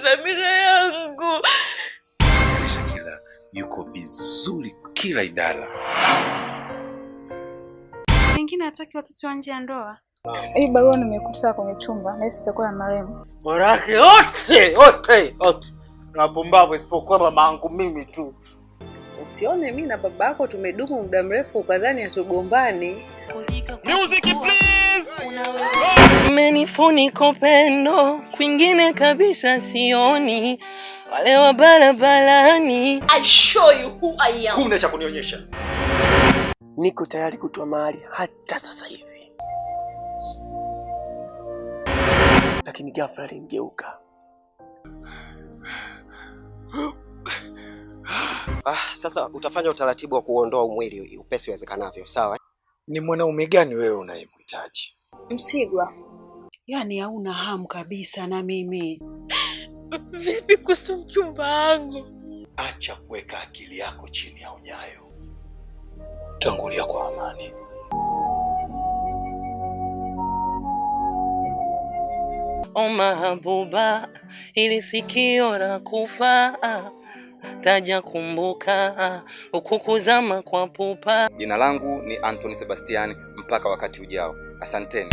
dhamira yangu. Shakila yuko vizuri kila idara. Wengine hataki watoto wa nje ya ndoa. Hii barua nimekuta kwenye chumba na sitakuwa na marehemu. Warake wote na pumbavu isipokuwa mamangu mimi tu. Usione mimi na babako tumedumu muda mrefu ukadhani hatugombani. Music please. Umenifunika upendo kwingine kabisa sioni. Wale wa barabarani. I show you who I am. Huna cha kunionyesha. Niko tayari kutoa mahali hata sasa hivi. Lakini ghafla alimgeuka. Sasa utafanya utaratibu wa kuondoa mwili upesi iwezekanavyo, sawa? Ni mwanaume gani wewe unayemhitaji? Msigwa. Yaani hauna hamu kabisa na mimi. Vipi kuhusu mchumba wangu? Acha kuweka akili yako chini ya unyayo. Tangulia kwa amani. O mahabuba, ili sikio la kufa taja kumbuka ukukuzama kwa pupa. Jina langu ni Anthony Sebastian, mpaka wakati ujao. Asanteni.